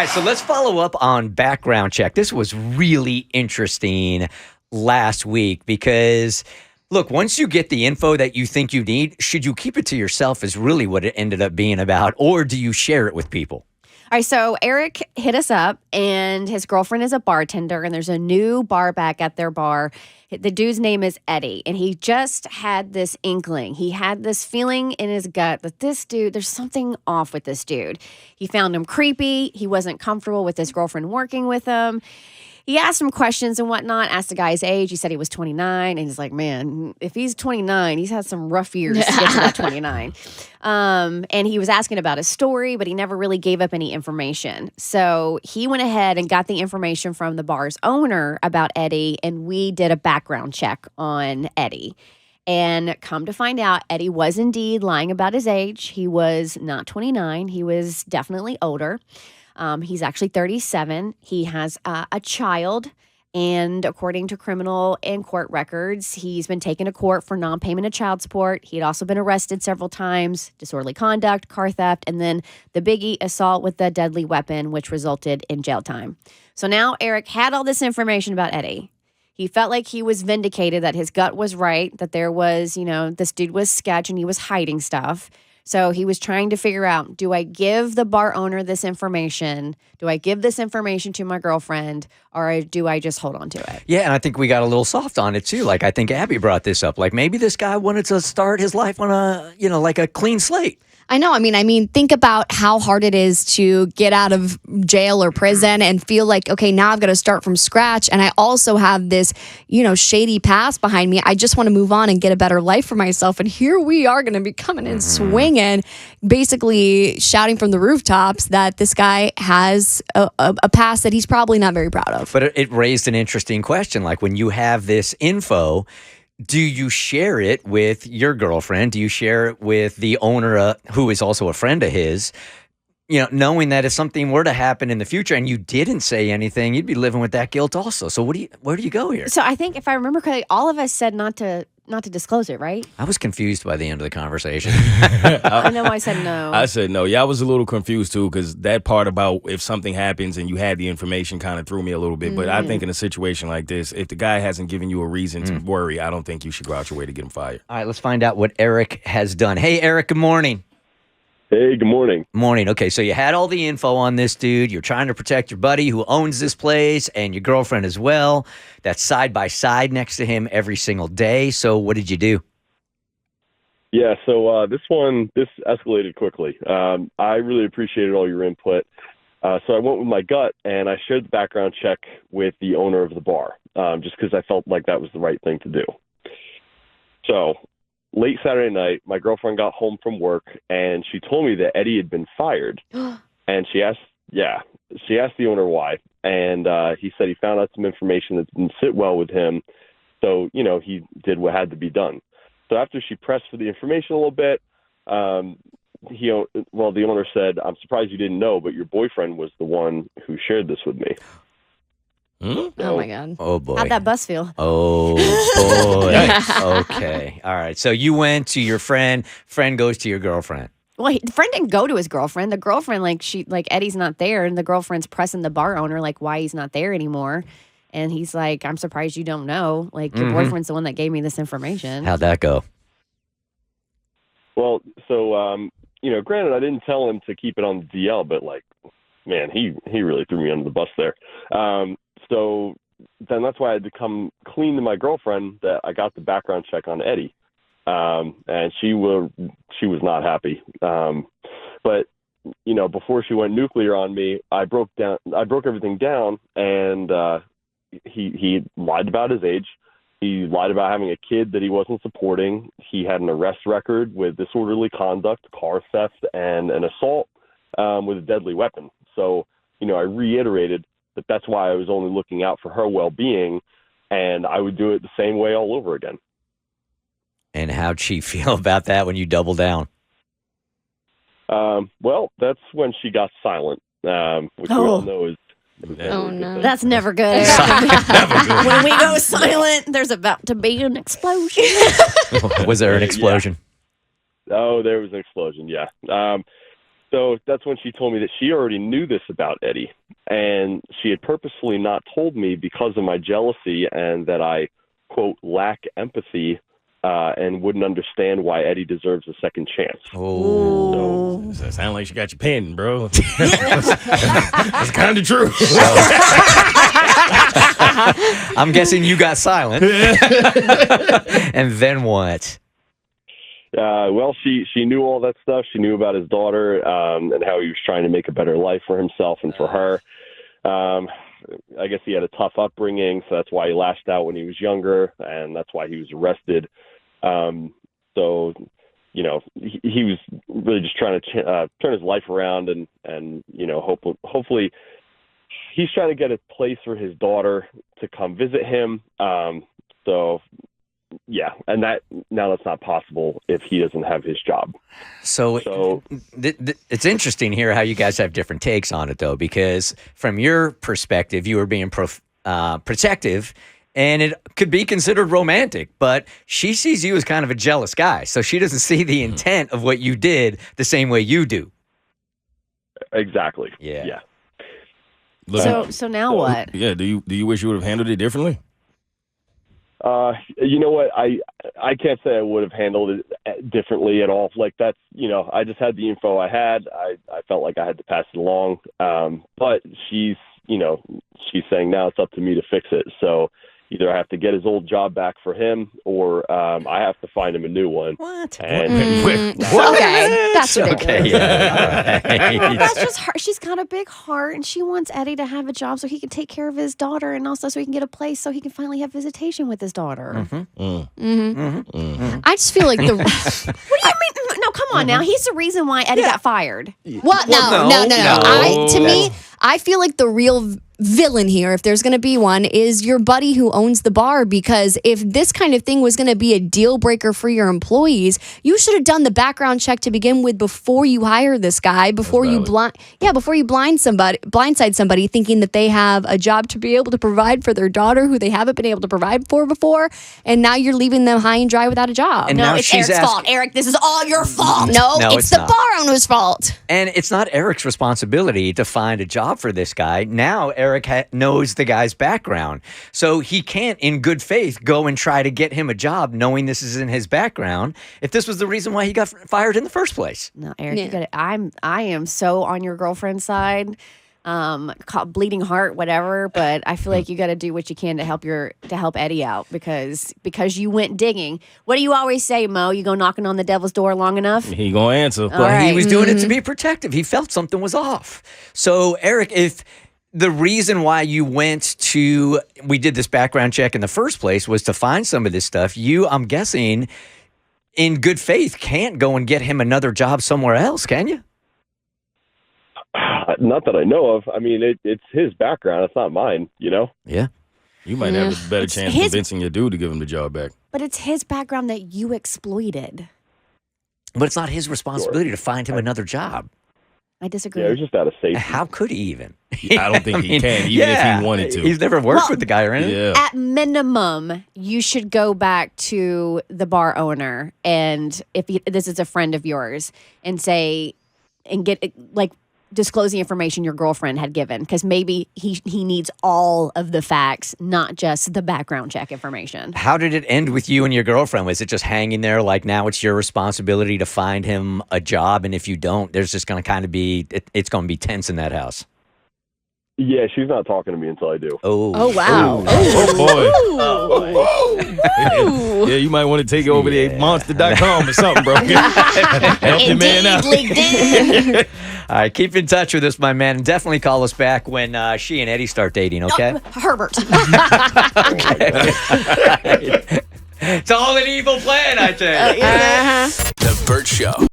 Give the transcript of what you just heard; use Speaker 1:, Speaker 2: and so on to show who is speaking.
Speaker 1: right, so let's follow up on background check. This was really interesting last week because, look, once you get the info that you think you need, should you keep it to yourself is really what it ended up being about, or do you share it with people?
Speaker 2: All right, so Eric hit us up, and his girlfriend is a bartender, and there's a new bar back at their bar. The dude's name is Eddie, and he just had this inkling. He had this feeling in his gut that this dude, there's something off with this dude. He found him creepy. He wasn't comfortable with his girlfriend working with him. He asked him questions and whatnot, asked the guy's age. He said he was 29. And he's like, man, if he's 29, he's had some rough years to get to that 29. And he was asking about his story, but he never really gave up any information. So he went ahead and got the information from the bar's owner about Eddie, and we did a background check on Eddie. And come to find out, Eddie was indeed lying about his age. He was not 29. He was definitely older. He's actually 37. He has a child, and according to criminal and court records, he's been taken to court for non-payment of child support. He had also been arrested several times, disorderly conduct, car theft, and then the biggie, assault with a deadly weapon, which resulted in jail time. So now Eric had all this information about Eddie. He felt like he was vindicated, that his gut was right, that there was, this dude was sketch and he was hiding stuff. So he was trying to figure out, do I give the bar owner this information? Do I give this information to my girlfriend, or do I just hold on to it?
Speaker 1: Yeah, and I think we got a little soft on it too. Like, I think Abby brought this up. Like, maybe this guy wanted to start his life on like a clean slate.
Speaker 3: I know. I mean, think about how hard it is to get out of jail or prison and feel like, okay, now I've got to start from scratch. And I also have this, shady past behind me. I just want to move on and get a better life for myself. And here we are going to be coming in swinging, basically shouting from the rooftops that this guy has a past that he's probably not very proud of.
Speaker 1: But it raised an interesting question. Like, when you have this info, do you share it with your girlfriend? Do you share it with the owner, who is also a friend of his? Knowing that if something were to happen in the future and you didn't say anything, you'd be living with that guilt also. So where do you go here?
Speaker 2: So I think, if I remember correctly, all of us said not to disclose it, right?
Speaker 1: I was confused by the end of the conversation.
Speaker 2: I know I said no.
Speaker 4: I said no. Yeah, I was a little confused too, because that part about if something happens and you had the information kind of threw me a little bit. But I think in a situation like this, if the guy hasn't given you a reason to worry, I don't think you should go out your way to get him fired.
Speaker 1: All right, let's find out what Eric has done. Hey, Eric, good morning.
Speaker 5: Hey, good morning.
Speaker 1: Morning. Okay, so you had all the info on this dude. You're trying to protect your buddy who owns this place and your girlfriend as well. That's side by side next to him every single day. So what did you do?
Speaker 5: Yeah, so this escalated quickly. I really appreciated all your input. So I went with my gut, and I shared the background check with the owner of the bar, just because I felt like that was the right thing to do. So late Saturday night, my girlfriend got home from work, and she told me that Eddie had been fired. And she asked the owner why. And he said he found out some information that didn't sit well with him. So, he did what had to be done. So after she pressed for the information a little bit, the owner said, "I'm surprised you didn't know, but your boyfriend was the one who shared this with me."
Speaker 3: Oh, my God.
Speaker 1: Oh, boy.
Speaker 2: How'd that bus feel?
Speaker 1: Oh, boy. Okay. All right. So you went to your friend. Friend goes to your girlfriend.
Speaker 2: Well, the friend didn't go to his girlfriend. The girlfriend, Eddie's not there, and the girlfriend's pressing the bar owner, why he's not there anymore. And he's like, "I'm surprised you don't know. Your boyfriend's the one that gave me this information."
Speaker 1: How'd that go?
Speaker 5: Well, so, granted, I didn't tell him to keep it on the DL, but, man, he really threw me under the bus there. So then that's why I had to come clean to my girlfriend that I got the background check on Eddie. And she was not happy. But, before she went nuclear on me, I broke everything down, and he lied about his age. He lied about having a kid that he wasn't supporting. He had an arrest record with disorderly conduct, car theft, and an assault with a deadly weapon. So, I reiterated that that's why I was only looking out for her well-being, and I would do it the same way all over again.
Speaker 1: And how'd she feel about that when you doubled down?
Speaker 5: Well, that's when she got silent, which we all know is
Speaker 3: Oh, no.
Speaker 2: That's never good. When we go silent, there's about to be an explosion.
Speaker 1: Was there an explosion?
Speaker 5: Oh, there was an explosion, yeah. So that's when she told me that she already knew this about Eddie, and she had purposefully not told me because of my jealousy and that I, quote, lack empathy and wouldn't understand why Eddie deserves a second chance.
Speaker 1: Oh.
Speaker 4: It sounds like she got your pen, bro. That's kind of true.
Speaker 1: I'm guessing you got silent. And then what?
Speaker 5: Well, she knew all that stuff. She knew about his daughter and how he was trying to make a better life for himself and for her. I guess he had a tough upbringing, so that's why he lashed out when he was younger, and that's why he was arrested. So, you know, he was really just trying to turn his life around, and you know, hopefully he's trying to get a place for his daughter to come visit him. So, yeah, and that's not possible if he doesn't have his job.
Speaker 1: So it's interesting here how you guys have different takes on it, though, because from your perspective, you were being protective, and it could be considered romantic, but she sees you as kind of a jealous guy, so she doesn't see the intent of what you did the same way you do.
Speaker 5: Exactly.
Speaker 1: Yeah.
Speaker 2: So now what?
Speaker 4: Yeah. Do you wish you would have handled it differently?
Speaker 5: You know what? I can't say I would have handled it differently at all. Like that's, you know, I just had the info I had. I felt like I had to pass it along. But she's saying now it's up to me to fix it. So either I have to get his old job back for him, or I have to find him a new one.
Speaker 1: What?
Speaker 5: And
Speaker 3: Okay, that's ridiculous.
Speaker 1: Okay, yeah. All right.
Speaker 2: That's just her. She's got a big heart, and she wants Eddie to have a job so he can take care of his daughter, and also so he can get a place so he can finally have visitation with his daughter.
Speaker 3: I just feel like the.
Speaker 2: What do you mean? No, come on now. He's the reason why Eddie got fired.
Speaker 3: What? No. To me, I feel like the real villain here, if there's going to be one, is your buddy who owns the bar, because if this kind of thing was going to be a deal breaker for your employees, you should have done the background check to begin with before you hire this guy, before you blindside somebody thinking that they have a job to be able to provide for their daughter who they haven't been able to provide for before, and now you're leaving them high and dry without a job.
Speaker 1: And
Speaker 2: No,
Speaker 1: now
Speaker 2: it's
Speaker 1: she's
Speaker 2: Eric's fault. Eric, this is all your fault.
Speaker 3: No,
Speaker 1: No,
Speaker 3: it's
Speaker 1: it's
Speaker 3: the
Speaker 1: not.
Speaker 3: bar owner's fault.
Speaker 1: And it's not Eric's responsibility to find a job for this guy. Now Eric knows the guy's background. So he can't, in good faith, go and try to get him a job knowing this is in his background if this was the reason why he got fired in the first place.
Speaker 2: No, Eric,
Speaker 3: Yeah.
Speaker 2: you got it. I am so on your girlfriend's side. Bleeding heart, whatever. But I feel like you got to do what you can to help Eddie out because you went digging. What do you always say, Mo? You go knocking on the devil's door long enough?
Speaker 4: He gonna answer.
Speaker 1: Well,
Speaker 2: right.
Speaker 1: he was doing it to be protective. He felt something was off. So, Eric, if the reason why you we did this background check in the first place was to find some of this stuff, I'm guessing, in good faith, can't go and get him another job somewhere else, can you?
Speaker 5: not that I know of. I mean, it's his background. It's not mine, you know?
Speaker 1: Yeah.
Speaker 4: You might have a better chance
Speaker 2: his-
Speaker 4: convincing your dude to give him the job back.
Speaker 2: But it's his background that you exploited.
Speaker 1: But it's not his responsibility to find him another job.
Speaker 2: I disagree.
Speaker 5: Yeah, it was just out of safety.
Speaker 1: How could he even?
Speaker 4: I don't think he can, even if he wanted to.
Speaker 1: He's never worked
Speaker 2: Well,
Speaker 1: with the guy or anything.
Speaker 4: Yeah.
Speaker 2: At minimum, you should go back to the bar owner, and if this is a friend of yours, and say, and get disclose the information your girlfriend had given, because maybe he needs all of the facts, not just the background check information.
Speaker 1: How did it end with you and your girlfriend? Was it just hanging there like now it's your responsibility to find him a job, and if you don't, there's just going to kind of be it's going to be tense in that house?
Speaker 5: Yeah, she's not talking to me until I do.
Speaker 2: Oh wow!
Speaker 4: Oh, boy. Yeah, you might want to take it over to monster.com or something, bro. Help the man out.
Speaker 2: LinkedIn.
Speaker 1: All right, keep in touch with us, my man, and definitely call us back when she and Eddie start dating, okay?
Speaker 2: Herbert.
Speaker 1: It's all an evil plan, I tell you.
Speaker 6: The Burt Show.